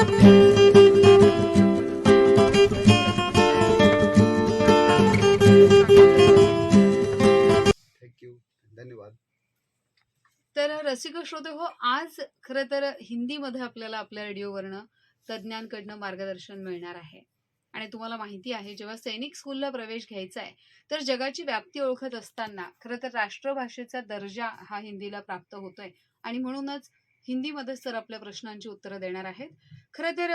Thank you, धन्यवाद. तर रसिक श्रोते हो, आज खरं तर हिंदीमध्ये आपल्याला आपल्या रेडिओवरनं तज्ज्ञांकडनं मार्गदर्शन मिळणार आहे. आणि तुम्हाला माहिती आहे, जेव्हा सैनिक स्कूलला प्रवेश घ्यायचा आहे तर जगाची व्याप्ती ओळखत असताना खरं तर राष्ट्रभाषेचा दर्जा हा हिंदीला प्राप्त होतोय. आणि म्हणूनच हिंदीमध्येच तर आपल्या प्रश्नांची उत्तरं देणार आहेत. खरं तर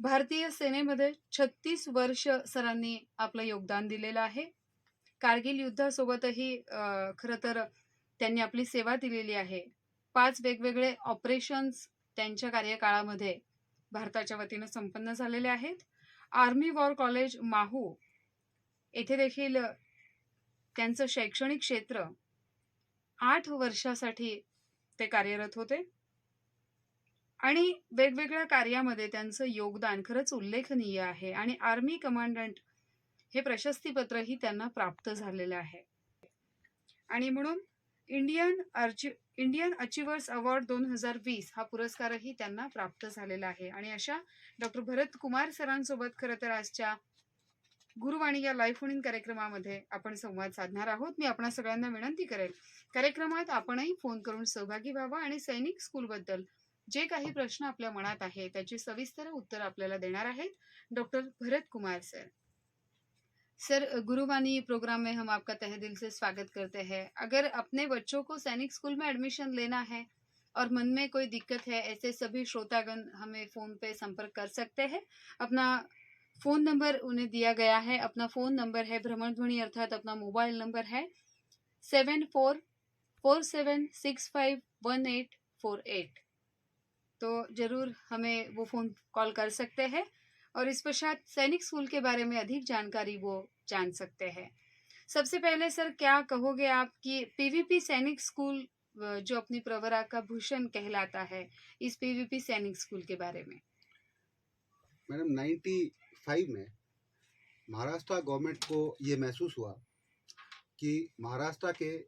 भारतीय सेनेमध्ये 36 वर्ष सरांनी आपलं योगदान दिलेलं आहे. कारगिल युद्धासोबतही खरं तर त्यांनी आपली सेवा दिलेली आहे. 5 वेगवेगळे ऑपरेशन्स त्यांच्या कार्यकाळामध्ये भारताच्या वतीनं संपन्न झालेले आहेत. आर्मी वॉर कॉलेज माहू येथे देखील त्यांचं शैक्षणिक क्षेत्र 8 वर्षासाठी ते कार्यरत होते आणि वेगवेगळ्या कार्यामध्ये त्यांचं योगदान खरंच उल्लेखनीय आहे. आणि आर्मी कमांडंट हे प्रशस्तीपत्रही त्यांना प्राप्त झालेलं आहे. आणि म्हणून इंडियन अचिव्हर्स अवॉर्ड 2020 हा पुरस्कारही त्यांना प्राप्त झालेला आहे. आणि अशा डॉक्टर भरत कुमार सरांसोबत खरं तर आजच्या गुरुवाणी या लाईव्ह फोन इन कार्यक्रमामध्ये आपण संवाद साधणार आहोत. मी आपणा सगळ्यांना विनंती करेल, कार्यक्रमात आपणही फोन करून सहभागी व्हावा आणि सैनिक स्कूलबद्दल जे काही प्रश्न आपल्या मनात आहे त्याची सविस्तर उत्तर आपल्याला देणार आहेत doctor Bharat Kumar sir. Sir, Guruvani program में हम आपका तहे दिल से स्वागत करते हैं. अगर अपने बच्चों को सैनिक स्कूल में एडमिशन लेना है और मन में कोई दिक्कत है, ऐसे सभी श्रोतागण हमें फोन पे संपर्क कर सकते हैं. अपना फोन नंबर उन्हें दिया गया है. अपना फोन नंबर है भ्रमणध्वनि, अर्थात अपना मोबाइल नंबर है 7447651848. तो जरूर हमें वो फोन कॉल कर सकते हैं और इस पश्चात सैनिक स्कूल के बारे में अधिक जानकारी वो जान सकते हैं. सबसे पहले सर, क्या कहोगे आप कि पीवीपी सैनिक स्कूल जो अपनी प्रवरा का भूषण कहलाता है, इस पीवीपी सैनिक स्कूल के बारे में? मैडम, 95 में महाराष्ट्र गवर्नमेंट को ये महसूस हुआ कि महाराष्ट्र के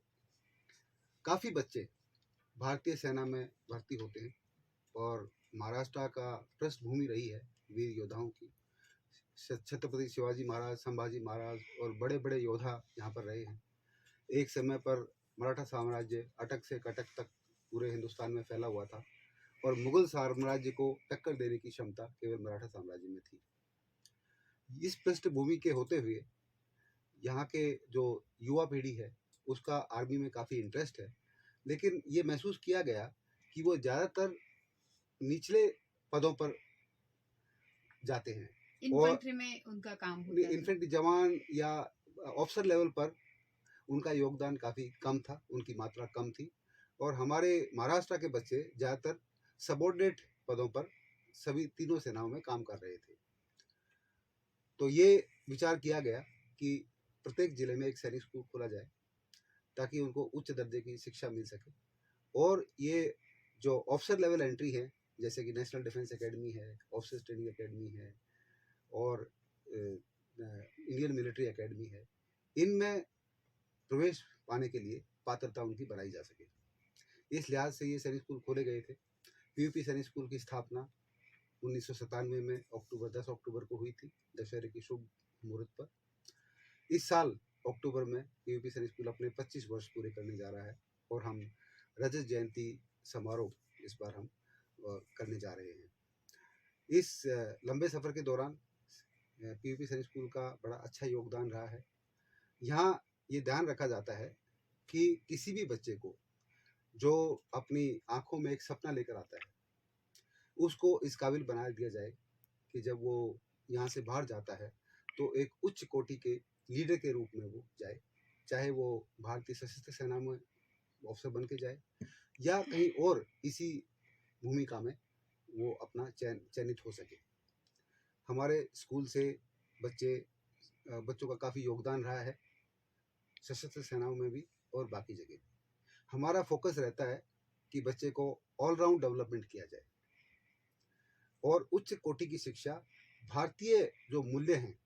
काफ़ी बच्चे भारतीय सेना में भर्ती होते हैं और महाराष्ट्र का पृष्ठभूमि रही है वीर योद्धाओं की. छत्रपति शिवाजी महाराज, संभाजी महाराज और बड़े बड़े योद्धा यहाँ पर रहे हैं. एक समय पर मराठा साम्राज्य अटक से कटक तक पूरे हिंदुस्तान में फैला हुआ था और मुगल साम्राज्य को टक्कर देने की क्षमता केवल मराठा साम्राज्य में थी. इस पृष्ठभूमि के होते हुए यहाँ के जो युवा पीढ़ी है उसका आर्मी में काफ़ी इंटरेस्ट है, लेकिन ये महसूस किया गया कि वो ज़्यादातर निचले पदों पर जाते हैं. इन्फेंट्री में उनका काम होता है. इन्फेंट्री जवान या ऑफिसर लेवल पर उनका योगदान काफ़ी कम था, उनकी मात्रा कम थी. और हमारे महाराष्ट्र के बच्चे ज़्यादातर सबॉर्डिनेट पदों पर सभी तीनों सेनाओं में काम कर रहे थे. तो ये विचार किया गया कि प्रत्येक जिले में एक सैनिक स्कूल खोला जाए ताकि उनको उच्च दर्जे की शिक्षा मिल सके. और ये जो ऑफिसर लेवल एंट्री है, जैसे कि नेशनल डिफेंस एकेडमी है, ऑफिसर्स ट्रेनिंग एकेडमी है और इंडियन मिलिट्री एकेडमी है, इनमें प्रवेश पाने के लिए पात्रता उनकी बनाई जा सके. इस लिहाज से ये सैनिक स्कूल खोले गए थे. पीवीपी सैनिक स्कूल की स्थापना 1997 में 10 अक्टूबर को हुई थी, दशहरे की शुभ मुहूर्त पर. इस साल अक्टूबर में पीवीपी सैनिक स्कूल अपने 25 वर्ष पूरे करने जा रहा है और हम रजत जयंती समारोह इस बार हम करने जा रहे हैं. इस लंबे सफ़र के दौरान पीवीपी सैनिक स्कूल का बड़ा अच्छा योगदान रहा है. यहाँ ये ध्यान रखा जाता है कि किसी भी बच्चे को जो अपनी आंखों में एक सपना लेकर आता है उसको इस काबिल बना दिया जाए कि जब वो यहाँ से बाहर जाता है तो एक उच्च कोटि के लीडर के रूप में वो जाए, चाहे वो भारतीय सशस्त्र सेना में ऑफिसर बन के जाए या कहीं और इसी भूमिका में वो अपना चयनित हो सके. हमारे स्कूल से बच्चों का काफ़ी योगदान रहा है सशस्त्र सेनाओं में भी और बाकी जगह भी. हमारा फोकस रहता है कि बच्चे को ऑलराउंड डेवलपमेंट किया जाए और उच्च कोटि की शिक्षा भारतीय जो मूल्य हैं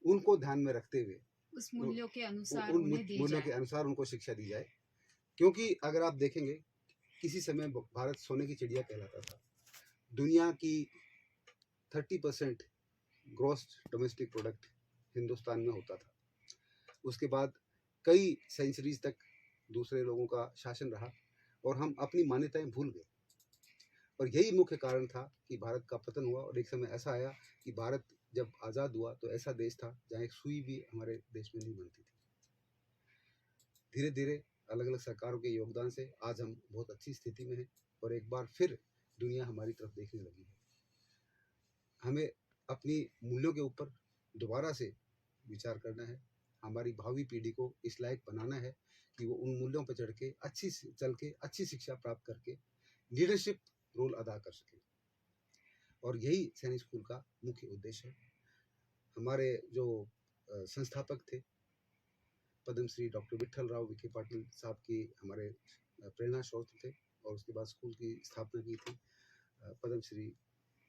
उनको ध्यान में रखते हुए उस मूल्यों के अनुसार उन मूल्यों के अनुसार उनको शिक्षा दी जाए. क्योंकि अगर आप देखेंगे किसी समय भारत सोने की चिड़िया कहलाता था, दुनिया की 30% ग्रॉस डोमेस्टिक प्रोडक्ट हिंदुस्तान में होता था। उसके बाद कई सेंचुरीज तक दूसरे लोगों का शासन रहा और हम अपनी मान्यताएं भूल गए। और यही मुख्य कारण था कि भारत का पतन हुआ। और एक समय ऐसा आया कि भारत जब आज़ाद हुआ तो ऐसा देश था जहाँ एक सुई भी हमारे देश में नहीं बनती थी। धीरे धीरे अलग अलग सरकारों के योगदान से आज हम बहुत अच्छी स्थिति में हैं और एक बार फिर दुनिया हमारी तरफ देखने लगी है। हमें अपनी मूल्यों के ऊपर दोबारा से विचार करना है। हमारी भावी पीढ़ी को इस लायक बनाना है कि वो उन मूल्यों पर चल के अच्छी शिक्षा प्राप्त करके लीडरशिप रोल अदा कर सके। और यही सैनिक स्कूल का मुख्य उद्देश्य है। हमारे जो संस्थापक थे पद्मश्री डॉक्टर विट्ठल राव विखे पाटिल साहब की हमारे प्रेरणा स्रोत थे। और उसके बाद स्कूल की स्थापना की थी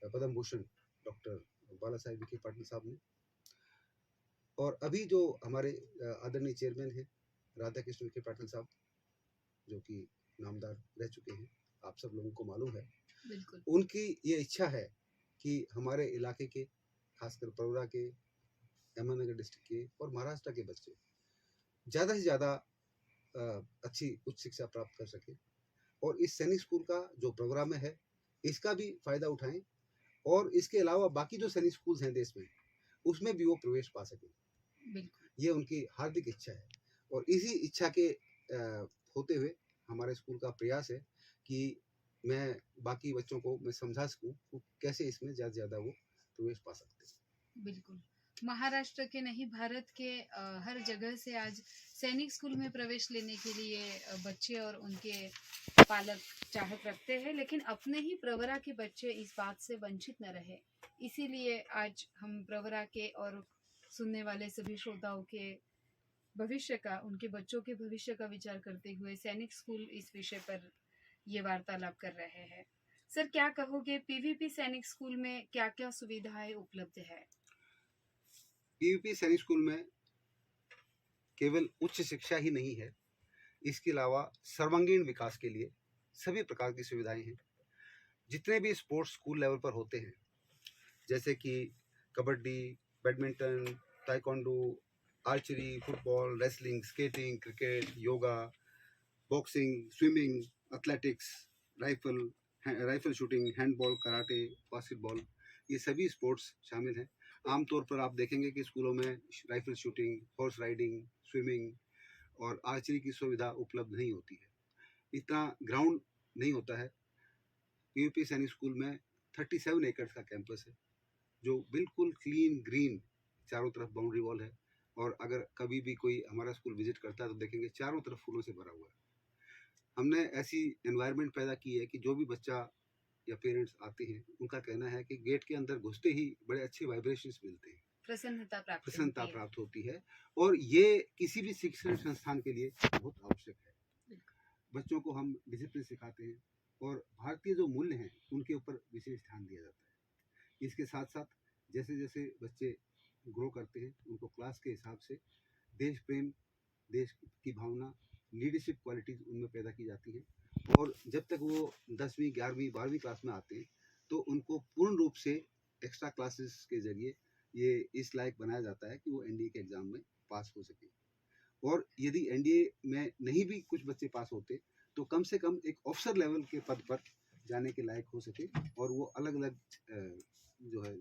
पद्म भूषण डॉक्टर बाला साहेब विखे पाटिल साहब ने। और अभी जो हमारे आदरणीय चेयरमैन हैं राधा कृष्ण विखे पाटिल साहब, जो कि नामदार रह चुके हैं, आप सब लोगों को मालूम है। बिल्कुल। उनकी ये इच्छा है कि हमारे इलाके के, खासकर परोरा के, अहमदनगर डिस्ट्रिक्ट के और महाराष्ट्र के बच्चे ज़्यादा से ज़्यादा अच्छी उच्च शिक्षा प्राप्त कर सके। और इस सैनिक स्कूल का जो प्रोग्राम है इसका भी फ़ायदा उठाएं और इसके अलावा बाकी जो सैनिक स्कूल्स हैं देश में उसमें भी वो प्रवेश पा सकें। ये उनकी हार्दिक इच्छा है। और इसी इच्छा के होते हुए हमारे स्कूल का प्रयास है कि मैं बाकी बच्चों को मैं समझा सकूं वो कैसे इसमें ज़्यादा से ज़्यादा वो प्रवेश पा सकते हैं। बिल्कुल। महाराष्ट्र के नहीं, भारत के हर जगह से आज सैनिक स्कूल में प्रवेश लेने के लिए बच्चे और उनके पालक चाहत रखते हैं, लेकिन अपने ही प्रवरा के बच्चे इस बात से वंचित न रहे। इसीलिए आज हम प्रवरा के और सुनने वाले सभी श्रोताओं के भविष्य का, उनके बच्चों के भविष्य का विचार करते हुए सैनिक स्कूल इस विषय पर ये वार्तालाप कर रहे हैं। सर, क्या कहोगे, पीवीपी सैनिक स्कूल में क्या क्या सुविधाएं उपलब्ध है? पीवीपी सैनिक स्कूल में केवल उच्च शिक्षा ही नहीं है, इसके अलावा सर्वांगीण विकास के लिए सभी प्रकार की सुविधाएं हैं। जितने भी स्पोर्ट्स स्कूल लेवल पर होते हैं, जैसे कि kabaddi, badminton, taekwondo, archery, football, wrestling, skating, cricket, yoga, boxing, swimming, athletics, rifle shooting, handball, karate, basketball, ये सभी स्पोर्ट्स शामिल हैं। आमतौर पर आप देखेंगे कि स्कूलों में rifle shooting, horse riding, swimming और आर्चरी की सुविधा उपलब्ध नहीं होती है। इतना ग्राउंड नहीं होता है। पीवीपी सैनिक स्कूल में 37 एकड़ का कैंपस है जो बिल्कुल क्लीन ग्रीन, चारों तरफ बाउंड्री वॉल है। और अगर कभी भी कोई हमारा स्कूल विजिट करता है तो देखेंगे चारों तरफ फूलों से भरा हुआ है। हमने ऐसी एनवायरनमेंट पैदा की है कि जो भी बच्चा या पेरेंट्स आते हैं उनका कहना है कि गेट के अंदर घुसते ही बड़े अच्छे वाइब्रेशंस मिलते हैं, प्रसन्नता प्राप्त होती है। और ये किसी भी शिक्षण संस्थान के लिए बहुत आवश्यक है। बच्चों को हम डिसिप्लिन सिखाते हैं और भारतीय जो मूल्य हैं उनके ऊपर विशेष ध्यान दिया जाता है। इसके साथ साथ जैसे जैसे बच्चे ग्रो करते हैं उनको क्लास के हिसाब से देश प्रेम, देश की भावना, लीडरशिप क्वालिटीज़ उनमें पैदा की जाती है। और जब तक वो 10वीं 11वीं 12वीं क्लास में आते हैं तो उनको पूर्ण रूप से एक्स्ट्रा क्लासेस के ज़रिए ये इस लायक बनाया जाता है कि वो एनडीए के एग्ज़ाम में पास हो सके। और यदि एनडीए में नहीं भी कुछ बच्चे पास होते तो कम से कम एक ऑफिसर लेवल के पद पर जाने के लायक हो सके और वो अलग अलग जो है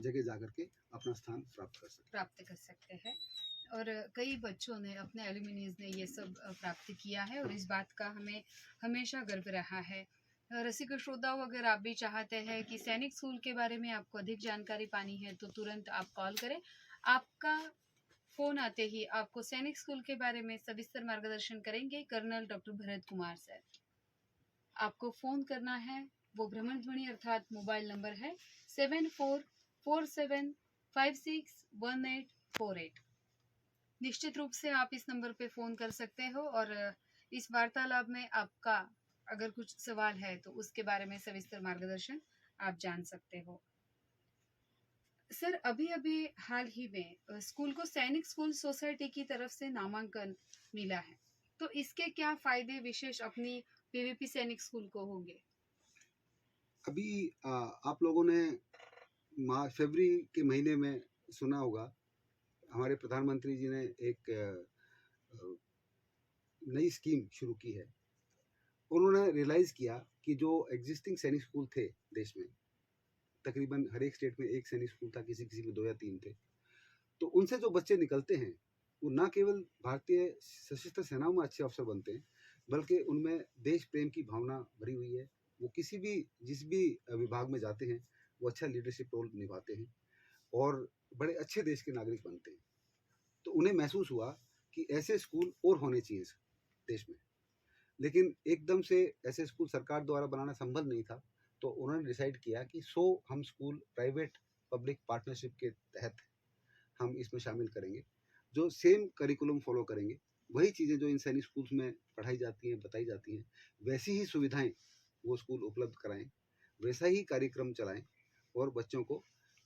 जगह जा कर के अपना स्थान प्राप्त कर सकते हैं। और कई बच्चों ने, अपने एल्यूमिनीज ने ये सब प्राप्त किया है और इस बात का हमें हमेशा गर्व रहा है। रसिक श्रोताओं, अगर आप भी चाहते हैं कि सैनिक स्कूल के बारे में आपको अधिक जानकारी पानी है तो तुरंत आप कॉल करें। आपका फोन आते ही आपको सैनिक स्कूल के बारे में सविस्तर मार्गदर्शन करेंगे colonel doctor Bharat Kumar sir. आपको फोन करना है, वो भ्रमण ध्वनि अर्थात मोबाइल नंबर है 7447561848। निश्चित रूप से आप इस नंबर पे फोन कर सकते हो और इस वार्तालाप में आपका अगर कुछ सवाल है तो उसके बारे में सविस्तर मार्गदर्शन आप जान सकते हो। सर, अभी अभी हाल ही में स्कूल को सैनिक स्कूल सोसाइटी की तरफ से नामांकन मिला है, तो इसके क्या फायदे विशेष अपनी पीवीपी सैनिक स्कूल को होंगे? अभी आप लोगों ने फरवरी के महीने में सुना होगा, हमारे प्रधानमंत्री जी ने एक अ, नई स्कीम शुरू की है। उन्होंने रियलाइज़ किया कि जो एग्जिस्टिंग सैनिक स्कूल थे देश में, तकरीबन हर एक स्टेट में एक सैनिक स्कूल था, किसी किसी में 2 या 3 थे। तो उनसे जो बच्चे निकलते हैं, वो ना केवल भारतीय सशस्त्र सेनाओं में अच्छे अफ़सर बनते हैं, बल्कि उनमें देश प्रेम की भावना भरी हुई है। वो किसी भी जिस भी विभाग में जाते हैं, वो अच्छा लीडरशिप रोल निभाते हैं और बड़े अच्छे देश के नागरिक बनते हैं। तो उन्हें महसूस हुआ कि ऐसे स्कूल और होने चाहिए इस देश में। लेकिन एकदम से ऐसे स्कूल सरकार द्वारा बनाना संभव नहीं था, तो उन्होंने डिसाइड किया कि 100 हम स्कूल प्राइवेट पब्लिक पार्टनरशिप के तहत हम इसमें शामिल करेंगे, जो सेम करिकुलम फॉलो करेंगे। वही चीज़ें जो इन सैनिक स्कूल्स में पढ़ाई जाती हैं, बताई जाती हैं, वैसी ही सुविधाएं वो स्कूल उपलब्ध कराएं, वैसा ही कार्यक्रम चलाएं और बच्चों को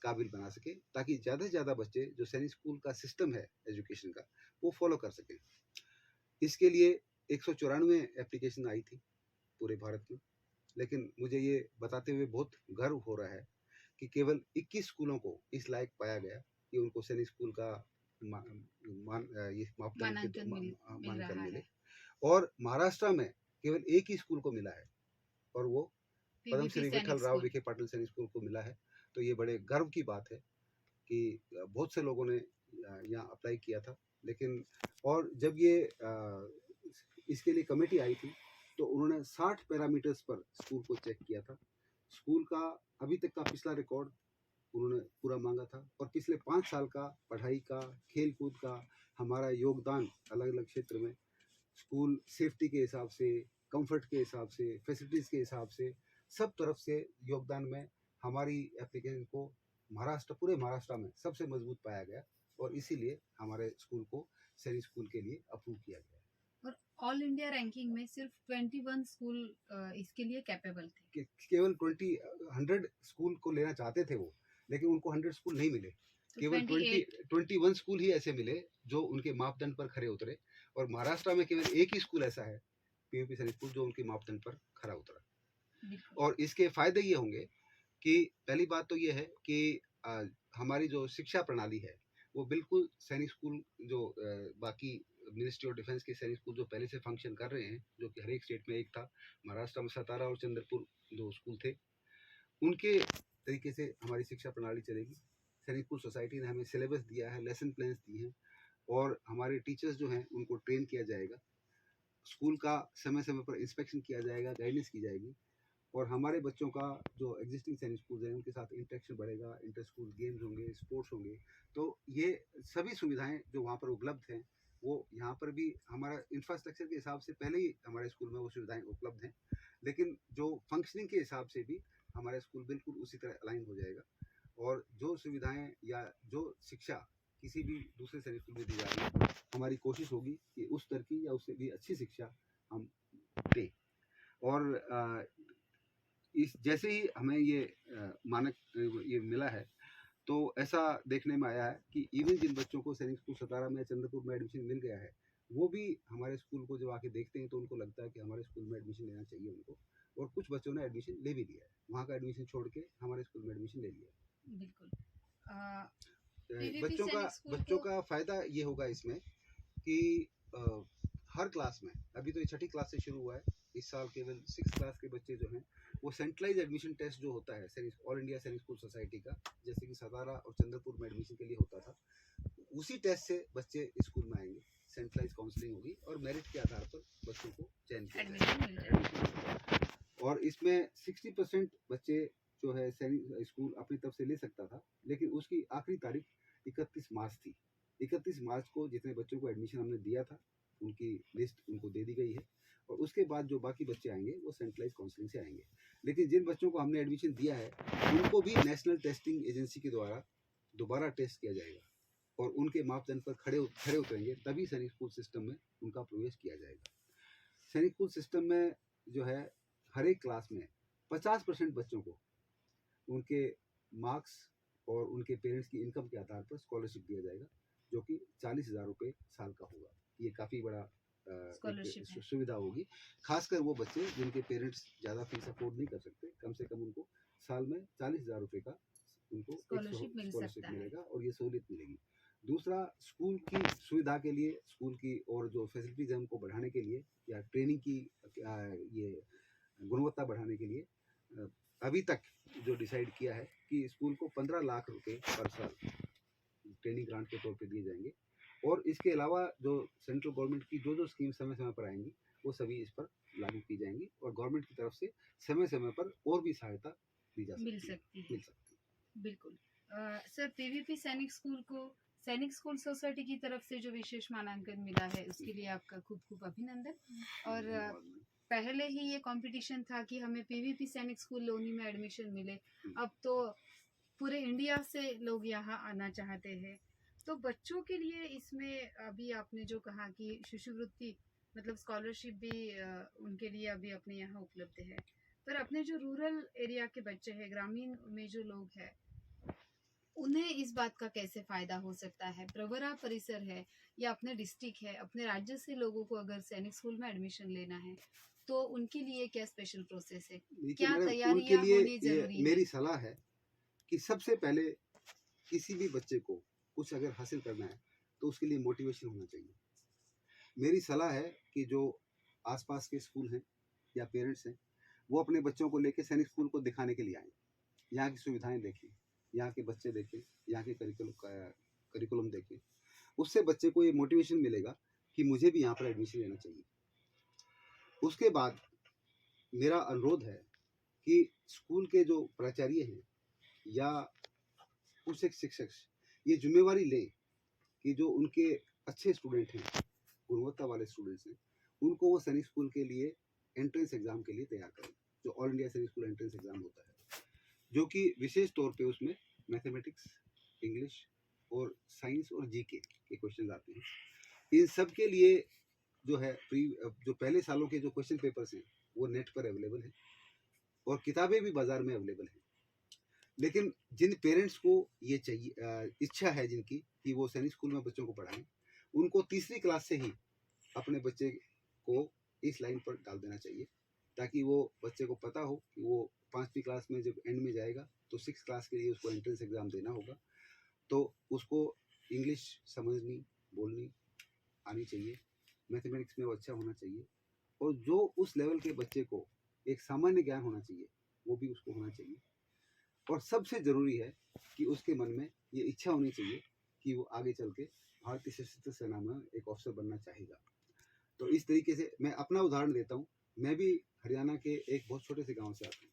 काबिल बना सकें, ताकि ज़्यादा से ज़्यादा बच्चे जो सैनिक स्कूल का सिस्टम है एजुकेशन का, वो फॉलो कर सकें। इसके लिए 194 एप्लीकेशन आई थी पूरे भारत में, लेकिन मुझे ये बताते हुए बहुत गर्व हो रहा है कि केवल 21 स्कूलों को इस लायक पाया गया कि उनको सैनिक स्कूल का ये मापदंड के मिल मानकन रहा मिले। है। और महाराष्ट्र में केवल एक ही स्कूल को मिला है, और वो पद्म पीवीपी श्री विठल सैनिक राव स्कूल। विखे पाटिल सैनिक स्कूल को मिला है। तो ये बड़े गर्व की बात है कि बहुत से लोगों ने यहाँ अप्लाई किया था। लेकिन और जब ये इसके लिए कमेटी आई थी, तो उन्होंने 60 पैरामीटर्स पर स्कूल को चेक किया था। स्कूल का अभी तक का पिछला रिकॉर्ड उन्होंने पूरा मांगा था, और पिछले 5 साल का पढ़ाई का, खेल कूद का हमारा योगदान अलग अलग क्षेत्र में, स्कूल सेफ्टी के हिसाब से, कंफर्ट के हिसाब से, फैसिलिटीज़ के हिसाब से, सब तरफ से योगदान में हमारी एप्लीकेशन को पूरे महाराष्ट्र में सबसे मजबूत पाया गया, और इसीलिए हमारे स्कूल को सैनिक स्कूल के लिए अप्रूव किया गया। और ऑल इंडिया रैंकिंग में सिर्फ 21 स्कूल इसके लिए कैपेबल थे। केवल 100 स्कूल को लेना चाहते थे वो, लेकिन उनको 100 स्कूल नहीं मिले। तो केवल 28 21 स्कूल ही ऐसे मिले जो उनके मापदंड पर खरे उतरे, और महाराष्ट्र में केवल एक ही स्कूल ऐसा है, पीवीपी सैनिक स्कूल, जो उनके मापदंड पर खरा उतरा। बिल्कुल। और इसके फायदे ये होंगे कि पहली बात तो ये है कि हमारी जो शिक्षा प्रणाली है, वो बिल्कुल सैनिक स्कूल जो बाकी मिनिस्ट्री ऑफ डिफेंस के सैनिक स्कूल जो पहले से फंक्शन कर रहे हैं, जो कि हर एक स्टेट में एक था, महाराष्ट्र में सतारा और चंद्रपुर 2 स्कूल थे, उनके तरीके से हमारी शिक्षा प्रणाली चलेगी। सैनिक स्कूल सोसाइटी ने हमें सिलेबस दिया है, लेसन प्लान्स दिए हैं, और हमारे टीचर्स जो हैं उनको ट्रेन किया जाएगा। स्कूल का समय समय पर इंस्पेक्शन किया जाएगा, गाइडेंस की जाएगी, और हमारे बच्चों का जो एग्जिस्टिंग सैनिक स्कूल हैं उनके साथ इंटरेक्शन बढ़ेगा, इंटर स्कूल गेम्स होंगे, स्पोर्ट्स होंगे। तो ये सभी सुविधाएं जो वहाँ पर उपलब्ध हैं, वो यहाँ पर भी हमारा इंफ्रास्ट्रक्चर के हिसाब से पहले ही हमारे स्कूल में वो सुविधाएं उपलब्ध हैं, लेकिन जो फंक्शनिंग के हिसाब से भी हमारा स्कूल बिल्कुल उसी तरह अलाइन हो जाएगा। और जो सुविधाएं या जो शिक्षा किसी भी दूसरे सैनिक स्कूल में दी जा रही है, हमारी कोशिश होगी कि उस स्तर की या उससे भी अच्छी शिक्षा हम दें। और इस जैसे ही हमें ये मानक ये मिला है, तो ऐसा देखने में आया है कि इवन जिन बच्चों को सैनिक स्कूल सतारा में, चंद्रपुर में एडमिशन मिल गया है, वो भी हमारे स्कूल को जब आके देखते हैं तो उनको लगता है कि हमारे स्कूल में एडमिशन लेना चाहिए उनको। और कुछ बच्चों ने एडमिशन ले भी लिया है, वहाँ का एडमिशन छोड़ के हमारे स्कूल में एडमिशन ले लिया है। बिल्कुल। पीवीपी बच्चों का सैनिक स्कूल को फायदा ये होगा इसमें कि हर क्लास में, अभी तो ये 6ठी क्लास से शुरू हुआ है, इस साल केवल 6th क्लास के बच्चे जो हैं, वो सेंट्रलाइज एडमिशन टेस्ट जो होता है ऑल इंडिया सैनिक स्कूल सोसाइटी का, जैसे कि सतारा और चंद्रपुर में एडमिशन के लिए होता था, उसी टेस्ट से बच्चे स्कूल में आएंगे, सेंट्रलाइज काउंसलिंग होगी, और मेरिट के आधार पर बच्चों को चयन किया एडमिशन मिल जाएगा। जाएगा। और इसमें 60% बच्चे जो है सैनिक स्कूल अपनी तरफ से ले सकता था, लेकिन उसकी आखिरी तारीख 31 मार्च थी। 31 मार्च को जितने बच्चों को एडमिशन हमने दिया था, उनकी लिस्ट उनको दे दी गई है, और उसके बाद जो बाकी बच्चे आएंगे वो सेंट्रलाइज काउंसलिंग से आएंगे। लेकिन जिन बच्चों को हमने एडमिशन दिया है, उनको भी नेशनल टेस्टिंग एजेंसी के द्वारा दोबारा टेस्ट किया जाएगा, और उनके मापदंड पर खड़े उतरेंगे, तभी सैनिक स्कूल सिस्टम में उनका प्रवेश किया जाएगा। सैनिक स्कूल सिस्टम में जो है, हर एक क्लास में 50% बच्चों को उनके मार्क्स और उनके पेरेंट्स की इनकम के आधार पर स्कॉलरशिप दिया जाएगा, जो कि 40,000 रुपये साल का होगा। ये काफ़ी बड़ा स्कॉलरशिप है। सुविधा होगी। खासकर वो बच्चे जिनके पेरेंट्स ज़्यादा फीस अफोर्ड नहीं कर सकते, कम से कम उनको साल में 40,000 रुपये का उनको एक स्कॉलरशिप मिल स्कॉलरशिप सकता है। मिलेगा और ये सहूलियत मिलेगी। दूसरा, स्कूल की सुविधा के लिए, स्कूल की और जो फैसिलिटीज़ है उनको बढ़ाने के लिए या ट्रेनिंग की ये गुणवत्ता बढ़ाने के लिए अभी तक जो डिसाइड किया है कि स्कूल को 15 लाख रुपए पर साल ट्रेनिंग ग्रांट के तौर पे दिए जाएंगे और इसके अलावा जो सेंट्रल गवर्नमेंट की जो स्कीम समय समय पर आएंगी वो सभी इस पर लागू की जाएंगी और गवर्नमेंट की तरफ से समय समय पर और भी सहायता दी जा मिल सकती है। सकती है। मिल सकती है। बिल्कुल। सर, पीवीपी सैनिक स्कूल को सैनिक स्कूल सोसाइटी की तरफ से जो विशेष मानांकन मिला है उसके लिए आपका खूब खूब अभिनंदन। और धन्यवाद। पहले ही ये कंपटीशन था कि हमें पीवीपी सैनिक स्कूल लोनी में एडमिशन मिले। अब तो पूरे इंडिया से लोग यहाँ आना चाहते हैं। तो बच्चों के लिए इसमें अभी आपने जो कहा कि शिष्यवृत्ति मतलब स्कॉलरशिप भी उनके लिए अभी अपने यहाँ उपलब्ध है। पर अपने जो रूरल एरिया के बच्चे हैं, ग्रामीण में जो लोग हैं, उन्हें इस बात का कैसे फायदा हो सकता है? प्रवरा परिसर है या अपने डिस्ट्रिक्ट है, अपने राज्य से लोगों को अगर सैनिक स्कूल में एडमिशन लेना है तो उनके लिए क्या स्पेशल प्रोसेस है? देखिए क्या मैडम, उनके तैयारियां लिए होनी ये जरूरी है? मेरी सलाह है कि सबसे पहले किसी भी बच्चे को कुछ अगर हासिल करना है तो उसके लिए मोटिवेशन होना चाहिए। मेरी सलाह है कि जो आसपास के स्कूल हैं या पेरेंट्स हैं वो अपने बच्चों को लेके सैनिक स्कूल को दिखाने के लिए आएँ, यहाँ की सुविधाएं देखें, यहाँ के बच्चे देखें, यहाँ के करिकुलम देखें। उससे बच्चे को ये मोटिवेशन मिलेगा कि मुझे भी यहाँ पर एडमिशन लेना चाहिए। उसके बाद मेरा अनुरोध है कि स्कूल के जो प्राचार्य हैं या कुछ एक शिक्षक ये जिम्मेवारी लें कि जो उनके अच्छे स्टूडेंट हैं, गुणवत्ता वाले स्टूडेंट्स हैं, उनको वो सैनिक स्कूल के लिए एंट्रेंस एग्ज़ाम के लिए तैयार करें, जो ऑल इंडिया सैनिक स्कूल एंट्रेंस एग्ज़ाम होता है, जो कि विशेष तौर पे उसमें मैथमेटिक्स, इंग्लिश और साइंस और जीके के क्वेश्चन आते हैं। इन सब के लिए जो है जो पहले सालों के जो क्वेश्चन पेपर्स हैं वो नेट पर अवेलेबल हैं और किताबें भी बाज़ार में अवेलेबल हैं। लेकिन जिन पेरेंट्स को ये चाहिए, इच्छा है जिनकी कि वो सैनिक स्कूल में बच्चों को पढ़ाएं, उनको तीसरी क्लास से ही अपने बच्चे को इस लाइन पर डाल देना चाहिए ताकि वो बच्चे को पता हो कि वो 5वीं क्लास में जब एंड में जाएगा तो 6 क्लास के लिए उसको एंट्रेंस एग्ज़ाम देना होगा। तो उसको इंग्लिश समझनी बोलनी आनी चाहिए, मैथमेटिक्स में वो अच्छा होना चाहिए और जो उस लेवल के बच्चे को एक सामान्य ज्ञान होना चाहिए वो भी उसको होना चाहिए। और सबसे ज़रूरी है कि उसके मन में ये इच्छा होनी चाहिए कि वो आगे चल के भारतीय सशस्त्र सेना में एक अफसर बनना चाहेगा। तो इस तरीके से मैं अपना उदाहरण देता हूँ। मैं भी हरियाणा के एक बहुत छोटे से गांव से आता हूँ।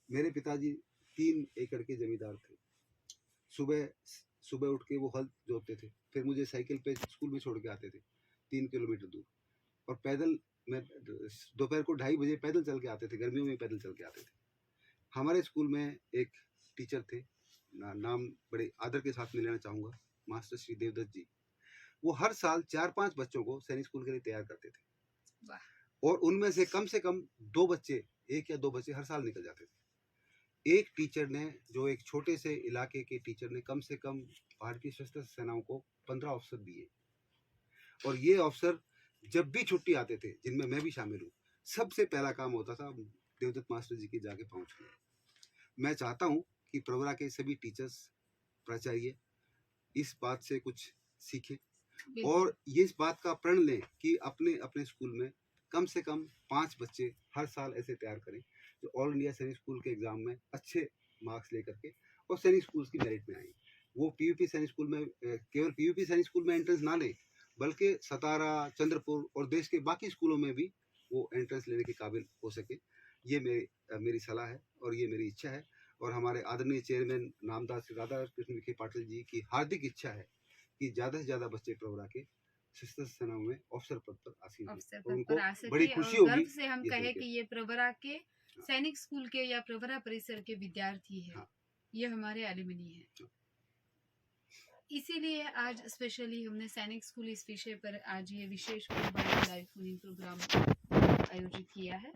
मेरे पिताजी 3 एकड़ के जमींदार थे। सुबह सुबह उठ के वो हल जोतते थे, फिर मुझे साइकिल पे स्कूल में छोड़ के आते थे 3 किलोमीटर दूर और पैदल मैं दोपहर को 2:30 बजे पैदल चल के आते थे, गर्मियों में पैदल चल के आते थे। हमारे स्कूल में एक टीचर थे, नाम बड़े आदर के साथ में लेना चाहूँगा, मास्टर श्री देवदत्त जी। वो हर साल 4-5 बच्चों को सैनिक स्कूल के लिए तैयार करते थे और उनमें से कम 2 बच्चे, 1 या 2 बच्चे हर साल निकल जाते थे। एक टीचर ने, जो एक छोटे से इलाके के टीचर ने, कम से कम भारतीय सशस्त्र सेनाओं को 15 अवसर दिए और ये अवसर जब भी छुट्टी आते थे, जिनमें मैं भी शामिल हूँ, सबसे पहला काम होता था देवदत्त मास्टर जी के जाके पहुँचना। मैं चाहता हूँ कि प्रवरा के सभी टीचर्स, प्राचार्य इस बात से कुछ सीखें और ये इस बात का प्रण लें कि अपने अपने स्कूल में कम से कम 5 बच्चे हर साल ऐसे तैयार करें जो ऑल इंडिया सैनिक स्कूल के एग्ज़ाम में अच्छे मार्क्स लेकर के और सैनिक स्कूल की मेरिट में आए। वो पीवीपी सैनिक स्कूल में केवल पीवीपी सैनिक स्कूल में एंट्रेंस ना लें, बल्कि सतारा, चंद्रपुर और देश के बाकी स्कूलों में भी वो एंट्रेंस लेने के काबिल हो सके। ये मेरी सलाह है और ये मेरी इच्छा है और हमारे आदरणीय चेयरमैन नामदास राधा कृष्ण विखे पाटिल जी की हार्दिक इच्छा है कि ज़्यादा से ज़्यादा बच्चे प्रवरा के सशस्त्र सेनाओं में अफसर पद पर आसीन हों और उनको बड़ी खुशी और होगी गर्व से हम कहें कि ये प्रवरा के सैनिक स्कूल के या प्रवरा परिसर के विद्यार्थी है। हाँ। ये हमारे एलुमनी है। हाँ। इसीलिए आज स्पेशली हमने सैनिक स्कूल इस विषय पर आज ये विशेष लाइव फोन प्रोग्राम आयोजित किया है।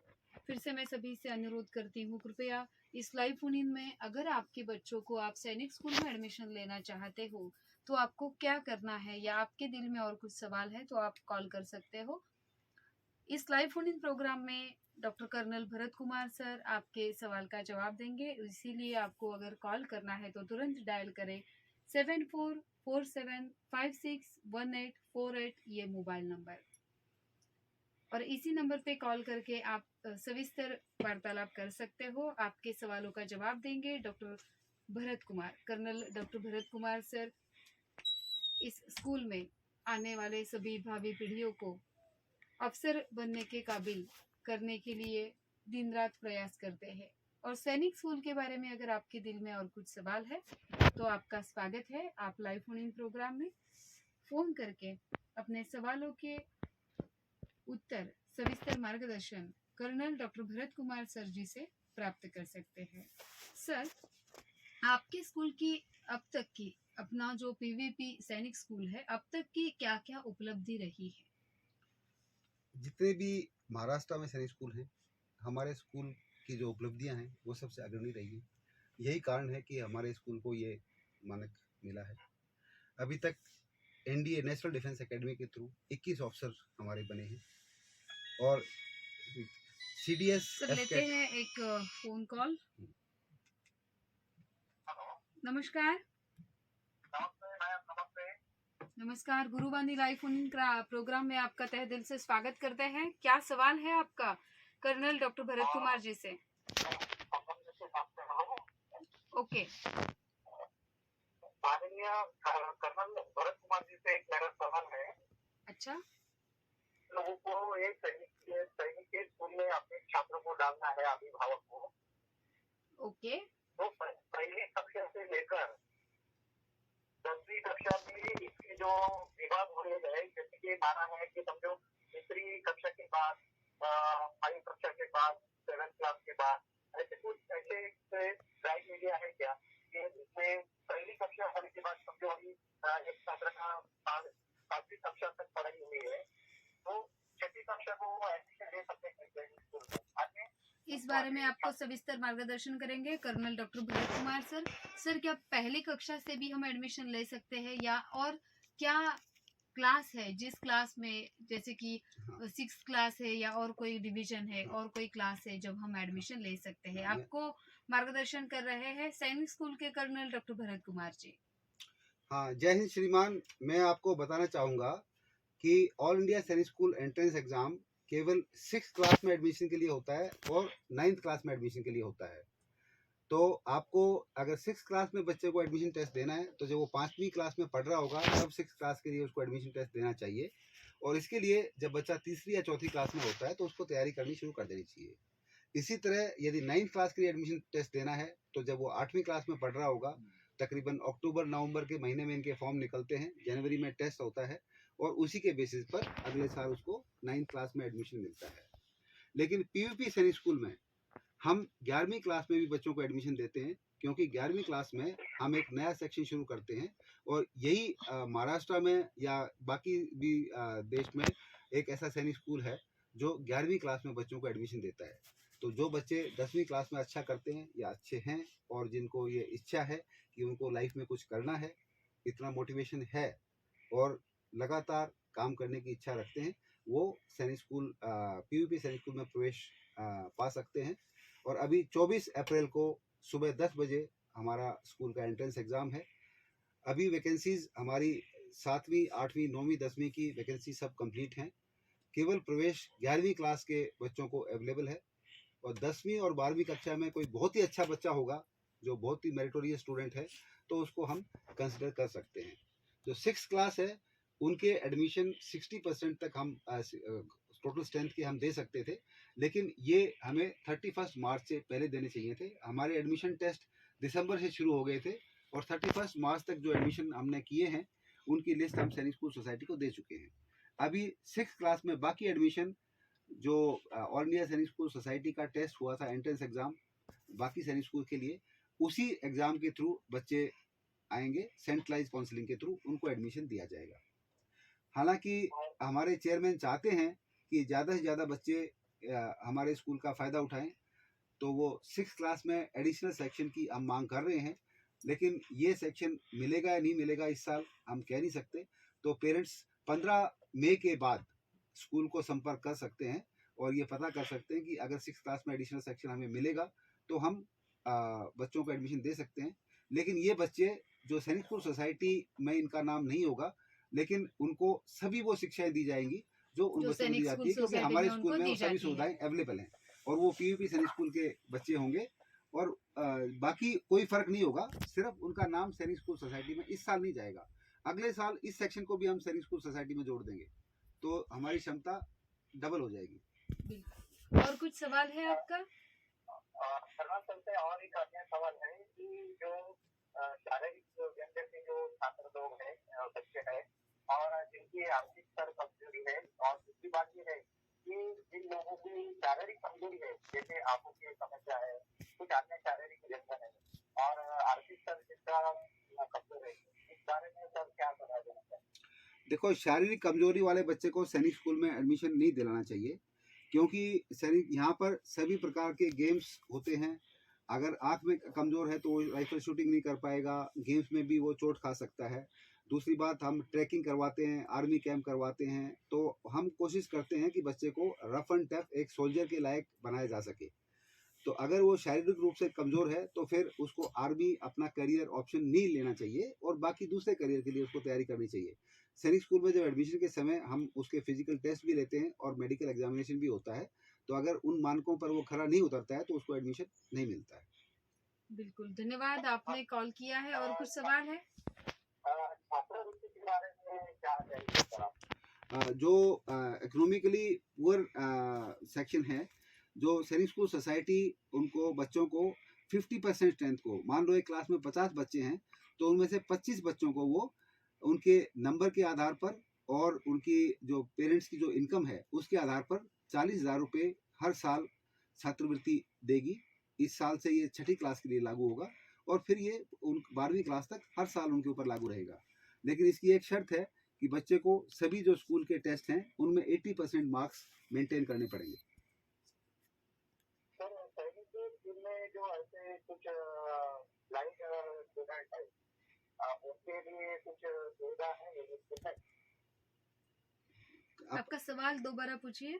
फिर से मैं सभी से अनुरोध करती हूँ, कृपया इस लाइव फोन में अगर आपके बच्चों को आप सैनिक स्कूल में एडमिशन लेना चाहते हो तो आपको क्या करना है, या आपके दिल में और कुछ सवाल है तो आप कॉल कर सकते हो। इस लाइव फोन इन प्रोग्राम में doctor colonel Bharat Kumar sir आपके सवाल का जवाब देंगे, इसीलिए आपको अगर कॉल करना है तो तुरंत डायल करें 7447561848 ये मोबाइल नंबर, और इसी नंबर पे कॉल करके आप सविस्तर वार्तालाप कर सकते हो। आपके सवालों का जवाब देंगे doctor Bharat Kumar, colonel doctor Bharat Kumar sir इस स्कूल में आने वाले सभी भावी पीढ़ियों को अफसर बनने के काबिल करने के लिए दिन रात प्रयास करते हैं। और सैनिक स्कूल के बारे में अगर आपके दिल में और कुछ सवाल है तो आपका स्वागत है। आप लाइव फोन इन प्रोग्राम में फोन करके अपने सवालों के उत्तर, सविस्तर मार्गदर्शन colonel doctor Bharat Kumar sir ji से प्राप्त कर सकते हैं। सर, आपके स्कूल की अब तक की, अपना जो पीवीपी सैनिक स्कूल है, अब तक की क्या क्या उपलब्धि रही है? जितने भी महाराष्ट्र में सैनिक स्कूल हैं, हमारे स्कूल की जो उपलब्धियां हैं वो सबसे अग्रणी रही है। यही कारण है कि हमारे स्कूल को ये मानक मिला है। अभी तक एनडीए नेशनल डिफेंस एकेडमी के थ्रू 21 ऑफिसर हमारे बने हैं, और सीडीएस सर लेते हैं एक फोन कॉल। नमस्कार। नमस्कार, गुरुवाणी लाइव फोन इन प्रोग्राम में आपका तहे दिल से स्वागत करते हैं। क्या सवाल है आपका कर्नल डॉक्टर भरत कुमार जी से? ओके। माननीय कर्नल भरत कुमार जी से एक मेरा सवाल है। अच्छा। लोगों को एक सैनिक के स्कूल में अपने छात्रों को डालना है, अभिभावक को। ओके। तो पहली कक्षा से लेकर 10वीं कक्षा में इसके जो विभाग होने गए, जैसे कि माना है कि समझो तीसरी कक्षा के बाद, 5 कक्षा के बाद, 7th क्लास के बाद, ऐसे कुछ ऐसे क्राइटेरिया है क्या कि इसमें पहली कक्षा होने के बाद समझो अभी एक छात्र का 7वीं कक्षा तक पढ़ाई हुई है, तो 6वीं कक्षा को एडमिशन ले सकते हैं स्कूल में। इस बारे में आपको सविस्तर मार्गदर्शन करेंगे colonel doctor Bharat Kumar sir. Sir, क्या पहली कक्षा से भी हम एडमिशन ले सकते हैं, या और क्या क्लास है जिस क्लास में, जैसे कि 6th क्लास है या और कोई डिवीजन है और कोई क्लास है जब हम एडमिशन ले सकते हैं? आपको मार्गदर्शन कर रहे हैं सैनिक स्कूल के कर्नल डॉक्टर भरत कुमार जी। हाँ, जय हिंद श्रीमान। मैं आपको बताना चाहूँगा कि ऑल इंडिया सैनिक स्कूल एंट्रेंस एग्ज़ाम केवल 6th क्लास में एडमिशन के लिए होता है और 9th क्लास में एडमिशन के लिए होता है। तो आपको अगर 6th क्लास में बच्चे को एडमिशन टेस्ट देना है, तो जब वो 5वीं क्लास में पढ़ रहा होगा तब 6th क्लास के लिए उसको एडमिशन टेस्ट देना चाहिए। और इसके लिए जब बच्चा तीसरी या चौथी क्लास में होता है तो उसको तैयारी करनी शुरू कर देनी चाहिए। इसी तरह यदि 9th क्लास के लिए एडमिशन टेस्ट देना है, तो जब वो 8वीं क्लास में पढ़ रहा होगा, तकरीबन अक्टूबर-नवंबर के महीने में इनके फॉर्म निकलते हैं, जनवरी में टेस्ट होता है, और उसी के बेसिस पर अगले साल उसको 9th क्लास में एडमिशन मिलता है। लेकिन पीवीपी सैनिक स्कूल में हम 11वीं क्लास में भी बच्चों को एडमिशन देते हैं, क्योंकि 11वीं क्लास में हम एक नया सेक्शन शुरू करते हैं, और यही महाराष्ट्र में या बाकी भी देश में एक ऐसा सैनिक स्कूल है जो 11वीं क्लास में बच्चों को एडमिशन देता है। तो जो बच्चे 10वीं क्लास में अच्छा करते हैं या अच्छे हैं, और जिनको ये इच्छा है कि उनको लाइफ में कुछ करना है, इतना मोटिवेशन है और लगातार काम करने की इच्छा रखते हैं, वो सैनिक स्कूल पीवीपी सैनिक स्कूल में प्रवेश पा सकते हैं। और अभी 24 अप्रैल को सुबह 10 बजे हमारा स्कूल का एंट्रेंस एग्ज़ाम है। अभी वैकेंसीज हमारी 7वीं, 8वीं, 9वीं, 10वीं की वैकेंसी सब कंप्लीट हैं। केवल प्रवेश 11वीं क्लास के बच्चों को अवेलेबल है, और 10वीं और 12वीं कक्षा में कोई बहुत ही अच्छा बच्चा होगा जो बहुत ही मेरिटोरियस स्टूडेंट है, तो उसको हम कंसिडर कर सकते हैं। जो 6th क्लास है उनके एडमिशन 60% तक हम टोटल स्ट्रेंथ के हम दे सकते थे, लेकिन ये हमें 31 मार्च से पहले देने चाहिए थे। हमारे एडमिशन टेस्ट दिसंबर से शुरू हो गए थे, और 31 मार्च तक जो एडमिशन हमने किए हैं उनकी लिस्ट हम सैनिक स्कूल सोसाइटी को दे चुके हैं। अभी 6th क्लास में बाकी एडमिशन जो ऑल इंडिया सैनिक स्कूल सोसाइटी का टेस्ट हुआ था, एंट्रेंस एग्ज़ाम, बाकी सैनिक स्कूल के लिए उसी एग्ज़ाम के थ्रू बच्चे आएंगे, सेंट्रलाइज काउंसलिंग के थ्रू उनको एडमिशन दिया जाएगा। हालांकि हमारे चेयरमैन चाहते हैं कि ज़्यादा से ज़्यादा बच्चे हमारे स्कूल का फ़ायदा उठाएं, तो वो 6th क्लास में एडिशनल सेक्शन की हम मांग कर रहे हैं, लेकिन ये सेक्शन मिलेगा या नहीं मिलेगा इस साल हम कह नहीं सकते। तो पेरेंट्स 15 मई के बाद स्कूल को संपर्क कर सकते हैं और ये पता कर सकते हैं कि अगर 6th क्लास में एडिशनल सेक्शन हमें मिलेगा तो हम बच्चों को एडमिशन दे सकते हैं। लेकिन ये बच्चे जो सैनिकपुर सोसाइटी में इनका नाम नहीं होगा, लेकिन उनको सभी वो शिक्षाएं दी जाएंगी जो उन जो बच्चों को दी सैनिक जाती स्कूल है, क्योंकि सोसाइटी हमारे में स्कूल उनको में दी वो सभी जाती है। सुविधाएं अवेलेबल हैं और वो पीयूपी सैनिक स्कूल के बच्चे होंगे। और बाकी कोई फर्क नहीं होगा, सिर्फ उनका नाम सैनिक स्कूल सोसाइटी में इस साल नहीं जाएगा, अगले साल इस सेक्शन को भी हम सैनिक स्कूल सोसाइटी में जोड़ देंगे तो हमारी क्षमता डबल हो जाएगी। बिल्कुल। और कुछ सवाल है आपका? सर्वात सबसे और एक अन्य सवाल है कि जो शारीरिक व्यंजन के जो छात्र लोग हैं, बच्चे हैं और जिनकी आर्थिक स्तर कमजोरी है, और दूसरी बात ये है कि जिन लोगों की शारीरिक कमजोरी है, जैसे आंखों की समस्या है, कुछ अन्य शारीरिक व्यंजन है और आर्थिक स्तर जिसका कमजोर है, इस बारे में सर क्या सलाह देना चाहिए? देखो, शारीरिक कमजोरी वाले बच्चे को सैनिक स्कूल में एडमिशन नहीं दिलाना चाहिए, क्योंकि सैनिक यहाँ पर सभी प्रकार के गेम्स होते हैं। अगर आँख में कमज़ोर है तो वो राइफल शूटिंग नहीं कर पाएगा, गेम्स में भी वो चोट खा सकता है। दूसरी बात, हम ट्रैकिंग करवाते हैं, आर्मी कैंप करवाते हैं, तो हम कोशिश करते हैं कि बच्चे को रफ एंड टफ एक सोल्जर के लायक बनाया जा सके। तो अगर वो शारीरिक रूप से कमज़ोर है तो फिर उसको आर्मी अपना करियर ऑप्शन नहीं लेना चाहिए और बाकी दूसरे करियर के लिए उसको तैयारी करनी चाहिए। सैनिक स्कूल में जब एडमिशन के समय हम उसके फिजिकल टेस्ट भी लेते हैं और मेडिकल एग्जामिनेशन भी होता है, तो अगर उन मानकों पर वो खरा नहीं उतरता है तो उसको एडमिशन नहीं मिलता है। बिल्कुल, धन्यवाद, आपने कॉल किया है। और कुछ सवाल है? छात्रवृत्ति के बारे में क्या कहेंगे सर आप? जो इकोनॉमिकली पुअर सेक्शन है, जो सैनिक स्कूल सोसाइटी उनको बच्चों को 50% स्ट्रेंथ को, मान लो एक क्लास में 50 बच्चे हैं तो उनमें से 25 बच्चों को वो उनके नंबर के आधार पर और उनकी जो पेरेंट्स की जो इनकम है उसके आधार पर 40,000 रुपये हर साल छात्रवृत्ति देगी। इस साल से ये 6ठी क्लास के लिए लागू होगा और फिर ये उन 12वीं क्लास तक हर साल उनके ऊपर लागू रहेगा। लेकिन इसकी एक शर्त है कि बच्चे को सभी जो स्कूल के टेस्ट हैं उनमें 80% मार्क्स मेंटेन करने पड़ेंगे। सर, सैनिक स्कूल में जो ऐसे कुछ ब्लाइंड स्टूडेंट है, उनके लिए कुछ सुविधा है? आपका सवाल दोबारा पूछिए।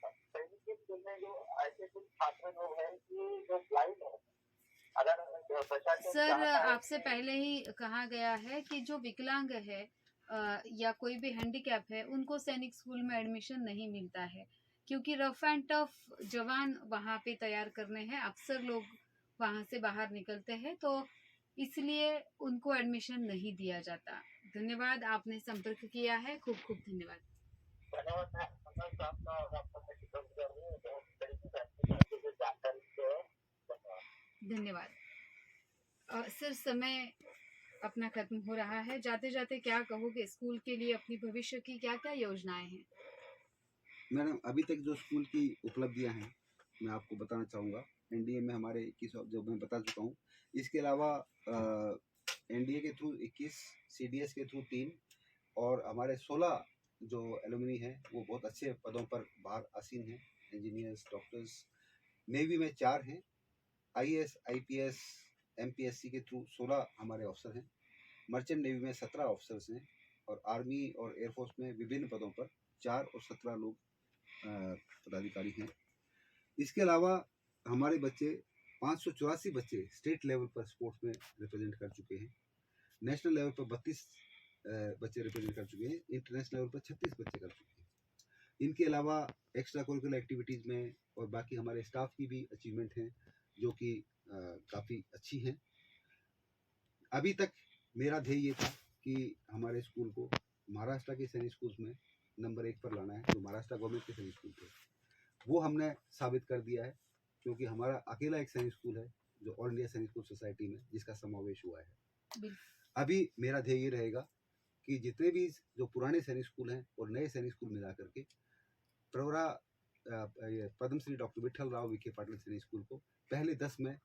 सैनिक स्कूल में जो ऐसे कुछ छात्र लोग हैं कि जो ब्लाइंड है, अगर प्रशासन सर, चाहता है आपसे पहले ही कहा गया है कि जो विकलांग है या कोई भी हैंडीकैप है उनको सैनिक स्कूल में एडमिशन नहीं मिलता है, क्योंकि रफ एंड टफ जवान वहाँ पे तैयार करने हैं, अक्सर लोग वहाँ से बाहर निकलते हैं, तो इसलिए उनको एडमिशन नहीं दिया जाता। धन्यवाद, आपने संपर्क किया है, खूब खूब धन्यवाद। धन्यवाद है, मतलब आपका और आपका मैं शुक्र गुजार हूँ, तो इस तरीके से आपके साथ जो जानकारी दी है, धन्यवाद। धन्यवाद। सर, समय अपना खत्म हो रहा है, जाते जाते क्या कहोगे? स्कूल के लिए अपनी भविष्य की क्या क्या योजनाएं हैं? मैडम, अभी तक जो स्कूल की उपलब्धियां हैं मैं आपको बताना चाहूँगा। एनडीए में हमारे 21 जो मैं बता चुका हूँ। इसके अलावा एनडीए के थ्रू 21, सीडीएस के थ्रू 3 और हमारे 16 जो एलुमनी हैं वो बहुत अच्छे पदों पर बाहर आसीन हैं, इंजीनियर्स, डॉक्टर्स। नेवी में 4 हैं, आईएएस, आईपीएस, एमपीएससी के थ्रू 16 हमारे अफसर हैं। मर्चेंट नेवी में 17 ऑफिसर्स हैं और आर्मी और एयरफोर्स में विभिन्न पदों पर 4 और 17 लोग पदाधिकारी हैं। इसके अलावा हमारे बच्चे 584 बच्चे स्टेट लेवल पर स्पोर्ट्स में रिप्रेजेंट कर चुके हैं। नेशनल लेवल पर 32 बच्चे रिप्रेजेंट कर चुके हैं। इंटरनेशनल लेवल पर 36 बच्चे कर चुके हैं। इनके अलावा एक्स्ट्रा करिकुलर एक्टिविटीज़ में और बाकी हमारे स्टाफ की भी अचीवमेंट हैं जो कि काफ़ी अच्छी हैं। अभी तक मेरा ध्येय ये था कि हमारे स्कूल को महाराष्ट्र के सैनिक स्कूल्स में नंबर 1 पर लाना है, जो महाराष्ट्र गवर्नमेंट के सैनिक स्कूल थे। वो हमने साबित कर दिया है, क्योंकि हमारा अकेला एक सैनिक स्कूल है जो ऑल इंडिया सैनिक स्कूल सोसाइटी में जिसका समावेश हुआ है। अभी मेरा ध्येय ये रहेगा कि जितने भी जो पुराने सैनिक स्कूल हैं और नए सैनिक स्कूल मिला करके प्रवरा पद्मश्री डॉक्टर विठल राव विखे पाटिल सैनिक स्कूल को पहले 10 में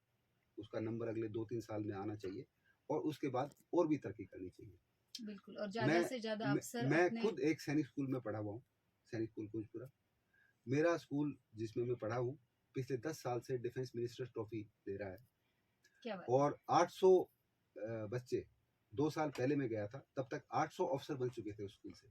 उसका नंबर अगले 2-3 साल में आना चाहिए और उसके बाद और भी तरक्की करनी चाहिए। बिल्कुल, और ज्यादा से ज्यादा अवसर मैं खुद एक सैनिक स्कूल में पढ़ा हुआ हूँ, सैनिक स्कूल कुंजपुरा। मेरा स्कूल जिसमें मैं पढ़ा हूँ पिछले 10 साल से डिफेंस मिनिस्टर ट्रॉफी दे रहा है क्या बात। और 800 बच्चे 2 साल पहले मैं गया था, तब तक 800 ऑफिसर बन चुके थे उस स्कूल से।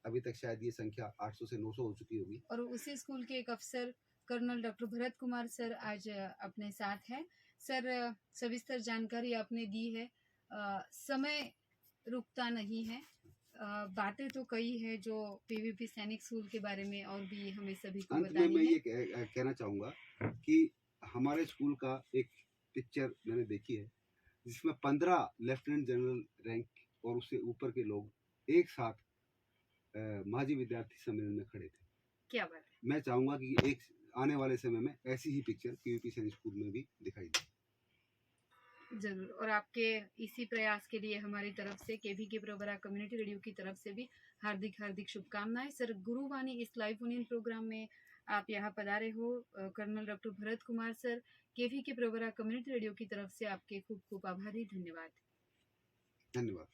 अभी तक शायद ये संख्या 800 से 900 हो चुकी होगी। और उसी स्कूल के एक अफसर colonel doctor Bharat Kumar sir आज अपने साथ हैं। सर, सविस्तर जानकारी आपने दी है। समय रुकता नहीं है। बातें तो कई है जो पीवीपी सैनिक स्कूल के बारे में और भी हमें सभी को अंत में बतानी मैं है। ये कहना चाहूँगा कि हमारे स्कूल का एक पिक्चर मैंने देखी है, जिसमें 15 लेफ्टिनेंट जनरल रैंक और उससे ऊपर के लोग एक साथ माजी विद्यार्थी सम्मेलन में खड़े थे। क्या बात है। मैं चाहूँगा कि एक आने वाले समय में ऐसी ही पिक्चर पीवीपी सैनिक स्कूल में भी दिखाई दे। जरूर। और आपके इसी प्रयास के लिए हमारी तरफ से केवी के प्रवरा कम्युनिटी रेडियो की तरफ से भी हार्दिक हार्दिक शुभकामनाएं। सर, गुरुवाणी इस लाइव फोन इन प्रोग्राम में आप यहाँ पधारे हो। Colonel doctor Bharat Kumar sir, KVK Pravara community radio की तरफ से आपके खूब खूब आभारी। धन्यवाद। धन्यवाद।